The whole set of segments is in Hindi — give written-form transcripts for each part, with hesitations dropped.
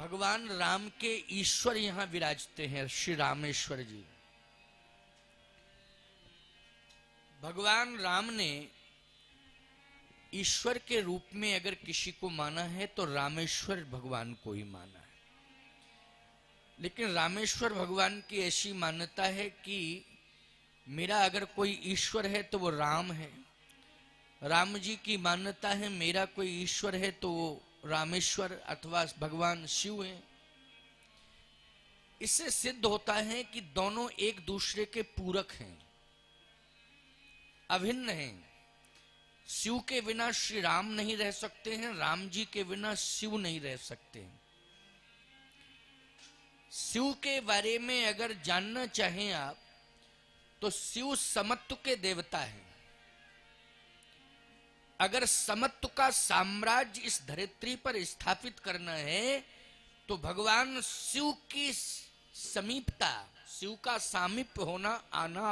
भगवान राम के ईश्वर यहां विराजते हैं, श्री रामेश्वर जी। भगवान राम ने ईश्वर के रूप में अगर किसी को माना है तो रामेश्वर भगवान को ही माना है। लेकिन रामेश्वर भगवान की ऐसी मान्यता है कि मेरा अगर कोई ईश्वर है तो वो राम है। राम जी की मान्यता है मेरा कोई ईश्वर है तो वो रामेश्वर अथवा भगवान शिव है। इससे सिद्ध होता है कि दोनों एक दूसरे के पूरक हैं, अभिन्न हैं। शिव के बिना श्री राम नहीं रह सकते हैं, राम जी के बिना शिव नहीं रह सकते हैं। शिव के बारे में अगर जानना चाहें आप तो शिव समत्व के देवता हैं। अगर समत्व का साम्राज्य इस धरित्री पर स्थापित करना है तो भगवान शिव की समीपता, शिव का सामीप्य होना आना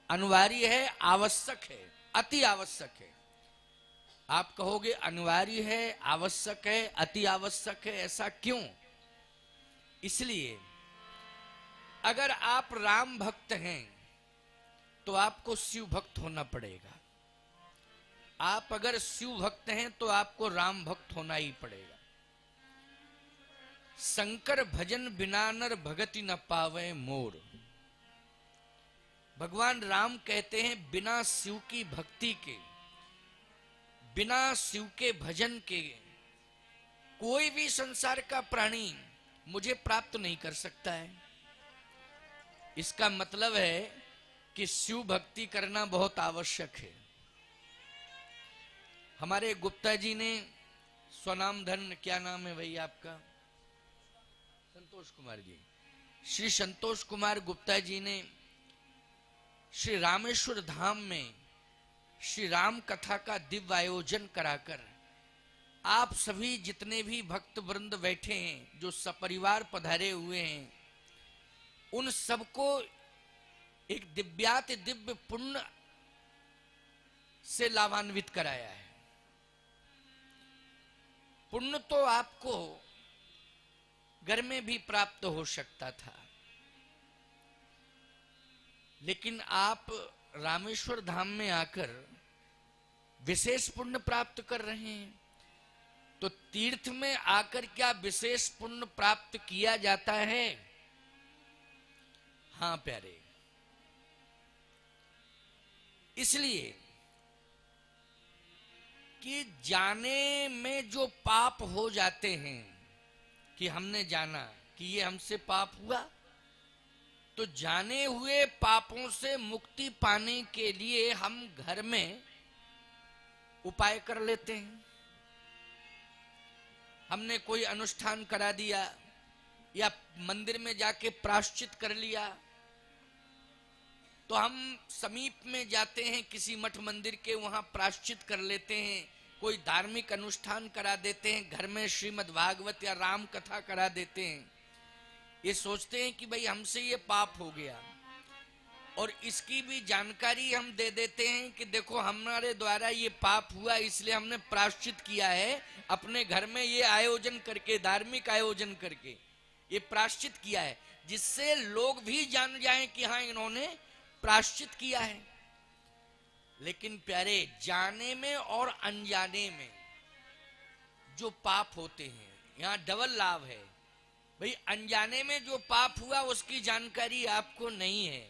अनिवार्य है, आवश्यक है, अति आवश्यक है। आप कहोगे अनिवार्य है, आवश्यक है, अति आवश्यक है, ऐसा क्यों? इसलिए अगर आप राम भक्त हैं तो आपको शिव भक्त होना पड़ेगा। आप अगर शिव भक्त हैं तो आपको राम भक्त होना ही पड़ेगा। शंकर भजन बिना नर भगति न पावे मोर। भगवान राम कहते हैं बिना शिव की भक्ति के, बिना शिव के भजन के कोई भी संसार का प्राणी मुझे प्राप्त नहीं कर सकता है। इसका मतलब है कि शिव भक्ति करना बहुत आवश्यक है। हमारे गुप्ता जी ने स्वनाम धन, क्या नाम है भैया आपका? संतोष कुमार जी। श्री संतोष कुमार गुप्ता जी ने श्री रामेश्वर धाम में श्री राम कथा का दिव्य आयोजन कराकर आप सभी जितने भी भक्त वृंद बैठे हैं, जो सपरिवार पधारे हुए हैं, उन सबको एक दिव्याति दिव्य पुण्य से लाभान्वित कराया है। पुण्य तो आपको घर में भी प्राप्त हो सकता था, लेकिन आप रामेश्वर धाम में आकर विशेष पुण्य प्राप्त कर रहे हैं। तो तीर्थ में आकर क्या विशेष पुण्य प्राप्त किया जाता है? हां प्यारे, इसलिए कि जाने में जो पाप हो जाते हैं, कि हमने जाना कि ये हमसे पाप हुआ, तो जाने हुए पापों से मुक्ति पाने के लिए हम घर में उपाय कर लेते हैं। हमने कोई अनुष्ठान करा दिया या मंदिर में जाके प्रायश्चित कर लिया, तो हम समीप में जाते हैं किसी मठ मंदिर के, वहां प्रायश्चित कर लेते हैं, कोई धार्मिक अनुष्ठान करा देते हैं, घर में श्रीमद् भागवत या राम कथा करा देते हैं। ये सोचते हैं कि भाई हमसे ये पाप हो गया, और इसकी भी जानकारी हम दे देते हैं कि देखो हमारे द्वारा ये पाप हुआ, इसलिए हमने प्रायश्चित किया है, अपने घर में ये आयोजन करके, धार्मिक आयोजन करके ये प्रायश्चित किया है, जिससे लोग भी जान जाएं कि हाँ इन्होंने प्रायश्चित किया है। लेकिन प्यारे, जाने में और अनजाने में जो पाप होते हैं, यहां डबल लाभ है। भाई अनजाने में जो पाप हुआ उसकी जानकारी आपको नहीं है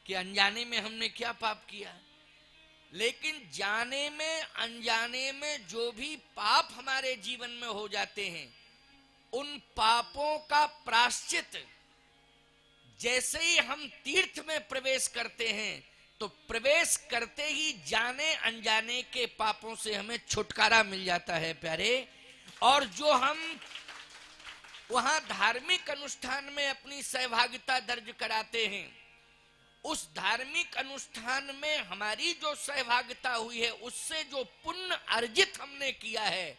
कि अनजाने में हमने क्या पाप किया, लेकिन जाने में अनजाने में जो भी पाप हमारे जीवन में हो जाते हैं, उन पापों का प्रायश्चित जैसे ही हम तीर्थ में प्रवेश करते हैं, तो प्रवेश करते ही जाने अनजाने के पापों से हमें छुटकारा मिल जाता है प्यारे। और जो हम वहां धार्मिक अनुष्ठान में अपनी सहभागिता दर्ज कराते हैं, उस धार्मिक अनुष्ठान में हमारी जो सहभागिता हुई है, उससे जो पुण्य अर्जित हमने किया है,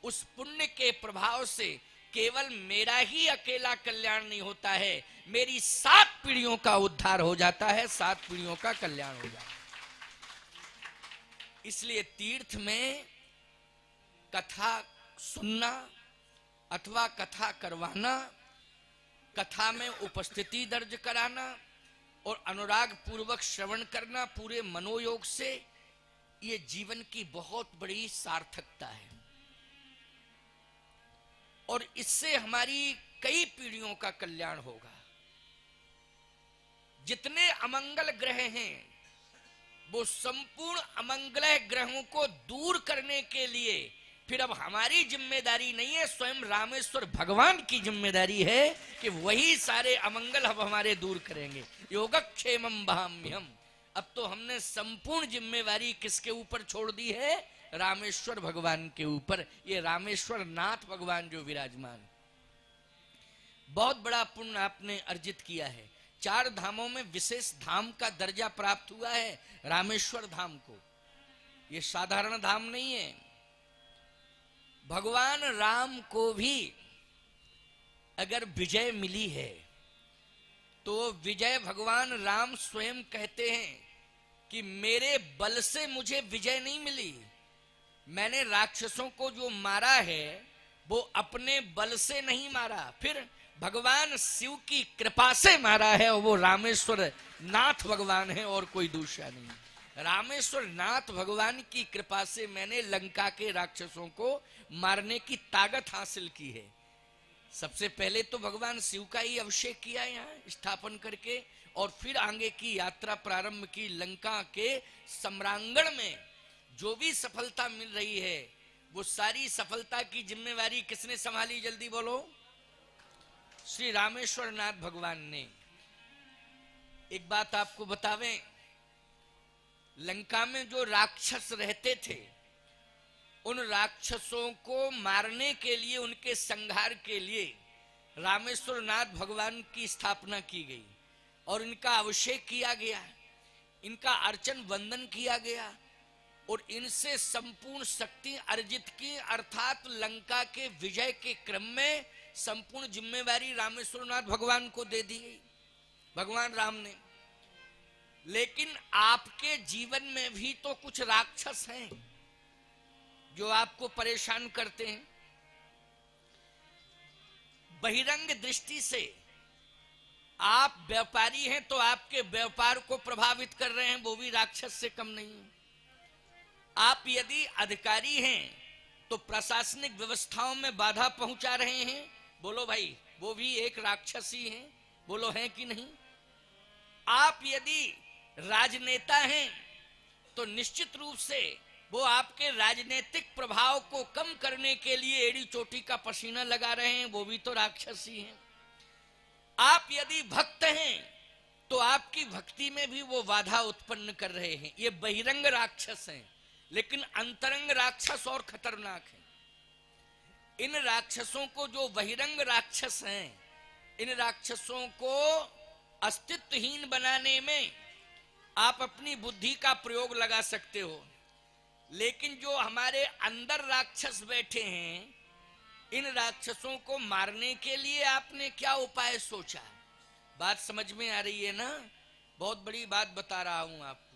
उस पुण्य के प्रभाव से केवल मेरा ही अकेला कल्याण नहीं होता है, मेरी 7 पीढ़ियों का उद्धार हो जाता है, 7 पीढ़ियों का कल्याण हो जाता है। इसलिए तीर्थ में कथा सुनना, अथवा कथा करवाना, कथा में उपस्थिति दर्ज कराना और अनुराग पूर्वक श्रवण करना पूरे मनोयोग से, ये जीवन की बहुत बड़ी सार्थकता है। और इससे हमारी कई पीढ़ियों का कल्याण होगा। जितने अमंगल ग्रह हैं, वो संपूर्ण अमंगल ग्रहों को दूर करने के लिए फिर अब हमारी जिम्मेदारी नहीं है, स्वयं रामेश्वर भगवान की जिम्मेदारी है कि वही सारे अमंगल अब हमारे दूर करेंगे। योगक्षेमं वहाम्यहम्। अब तो हमने संपूर्ण जिम्मेवारी किसके ऊपर छोड़ दी है? रामेश्वर भगवान के ऊपर। ये रामेश्वर नाथ भगवान जो विराजमान, बहुत बड़ा पुण्य आपने अर्जित किया है। 4 धामों में विशेष धाम का दर्जा प्राप्त हुआ है रामेश्वर धाम को। ये साधारण धाम नहीं है। भगवान राम को भी अगर विजय मिली है तो विजय भगवान राम स्वयं कहते हैं कि मेरे बल से मुझे विजय नहीं मिली, मैंने राक्षसों को जो मारा है वो अपने बल से नहीं मारा, फिर भगवान शिव की कृपा से मारा है, और वो रामेश्वर नाथ भगवान है और कोई दूसरा नहीं। रामेश्वर नाथ भगवान की कृपा से मैंने लंका के राक्षसों को मारने की ताकत हासिल की है। सबसे पहले तो भगवान शिव का ही अभिषेक किया यहाँ स्थापन करके, और फिर आगे की यात्रा प्रारंभ की। लंका के सम्रांगण में जो भी सफलता मिल रही है, वो सारी सफलता की जिम्मेवारी किसने संभाली? जल्दी बोलो। श्री रामेश्वर नाथ भगवान ने। एक बात आपको बतावें, लंका में जो राक्षस रहते थे, उन राक्षसों को मारने के लिए, उनके संहार के लिए रामेश्वर नाथ भगवान की स्थापना की गई और इनका अभिषेक किया गया, इनका अर्चन वंदन किया गया और इनसे संपूर्ण शक्ति अर्जित की, अर्थात लंका के विजय के क्रम में संपूर्ण जिम्मेवारी रामेश्वर नाथ भगवान को दे दी गई, भगवान राम ने। लेकिन आपके जीवन में भी तो कुछ राक्षस हैं जो आपको परेशान करते हैं। बहिरंग दृष्टि से आप व्यापारी हैं तो आपके व्यापार को प्रभावित कर रहे हैं, वो भी राक्षस से कम नहीं है। आप यदि अधिकारी हैं तो प्रशासनिक व्यवस्थाओं में बाधा पहुंचा रहे हैं, बोलो भाई, वो भी एक राक्षस ही है, बोलो है कि नहीं? आप यदि राजनेता हैं तो निश्चित रूप से वो आपके राजनीतिक प्रभाव को कम करने के लिए एड़ी चोटी का पसीना लगा रहे हैं, वो भी तो राक्षस ही हैं। आप यदि भक्त हैं तो आपकी भक्ति में भी वो बाधा उत्पन्न कर रहे हैं, ये बहिरंग राक्षस हैं। लेकिन अंतरंग राक्षस और खतरनाक है। इन राक्षसों को, जो बहिरंग राक्षस हैं, इन राक्षसों को अस्तित्वहीन बनाने में आप अपनी बुद्धि का प्रयोग लगा सकते हो, लेकिन जो हमारे अंदर राक्षस बैठे हैं, इन राक्षसों को मारने के लिए आपने क्या उपाय सोचा? बात समझ में आ रही है ना? बहुत बड़ी बात बता रहा हूं आपको।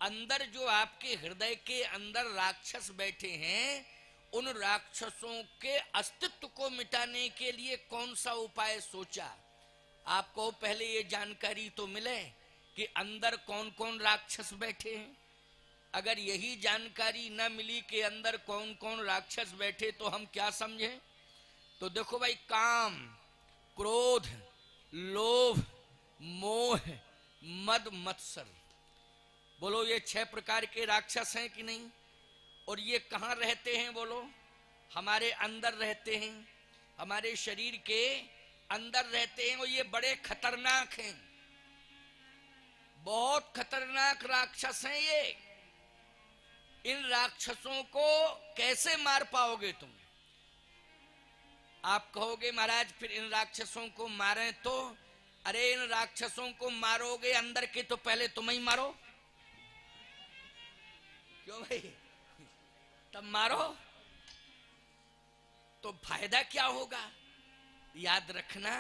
अंदर जो आपके हृदय के अंदर राक्षस बैठे हैं, उन राक्षसों के अस्तित्व को मिटाने के लिए कौन सा उपाय सोचा? आपको पहले ये जानकारी तो मिले कि अंदर कौन कौन राक्षस बैठे हैं। अगर यही जानकारी न मिली कि अंदर कौन कौन राक्षस बैठे तो हम क्या समझें? तो देखो भाई, काम, क्रोध, लोभ, मोह, मद, मत्सर, बोलो ये 6 प्रकार के राक्षस हैं कि नहीं? और ये कहाँ रहते हैं? बोलो, हमारे अंदर रहते हैं, हमारे शरीर के अंदर रहते हैं, और ये बड़े खतरनाक हैं, बहुत खतरनाक राक्षस हैं ये। इन राक्षसों को कैसे मार पाओगे तुम? आप कहोगे महाराज फिर इन राक्षसों को मारें तो? अरे इन राक्षसों को मारोगे अंदर के तो पहले तुम ही मारो, क्यों भाई? तब मारो तो फायदा क्या होगा? याद रखना,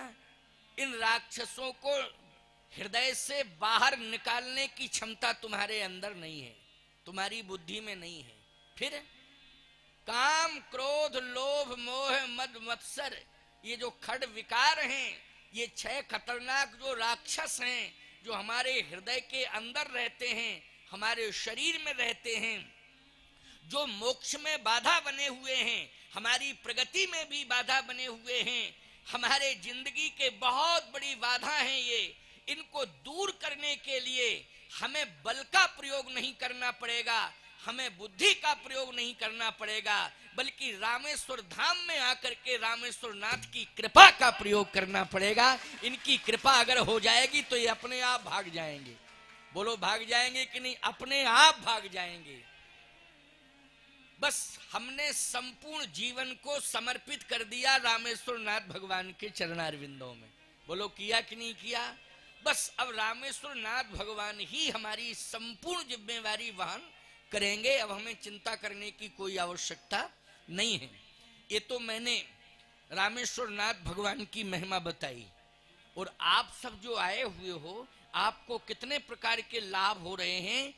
इन राक्षसों को हृदय से बाहर निकालने की क्षमता तुम्हारे अंदर नहीं है, तुम्हारी बुद्धि में नहीं है। फिर काम, क्रोध, लोभ, मोह, मद, मत्सर, ये जो खड विकार हैं, ये 6 खतरनाक जो राक्षस हैं, जो हमारे हृदय के अंदर रहते हैं, हमारे शरीर में रहते हैं, जो मोक्ष में बाधा बने हुए हैं, हमारी प्रगति में भी बाधा बने हुए हैं, हमारे जिंदगी के बहुत बड़ी बाधा हैं ये। इनको दूर करने के लिए हमें बल का प्रयोग नहीं करना पड़ेगा, हमें बुद्धि का प्रयोग नहीं करना पड़ेगा, बल्कि रामेश्वर धाम में आकर के रामेश्वर नाथ की कृपा का प्रयोग करना पड़ेगा। इनकी कृपा अगर हो जाएगी तो ये अपने आप भाग जाएंगे। बोलो भाग जाएंगे कि नहीं? अपने आप भाग जाएंगे। बस हमने संपूर्ण जीवन को समर्पित कर दिया रामेश्वर नाथ भगवान के चरणारविंदों में। बोलो किया कि नहीं किया? बस अब रामेश्वर नाथ भगवान ही हमारी संपूर्ण जिम्मेवारी वहन करेंगे। अब हमें चिंता करने की कोई आवश्यकता नहीं है। ये तो मैंने रामेश्वर नाथ भगवान की महिमा बताई, और आप सब जो आए हुए हो, आपको कितने प्रकार के लाभ हो रहे हैं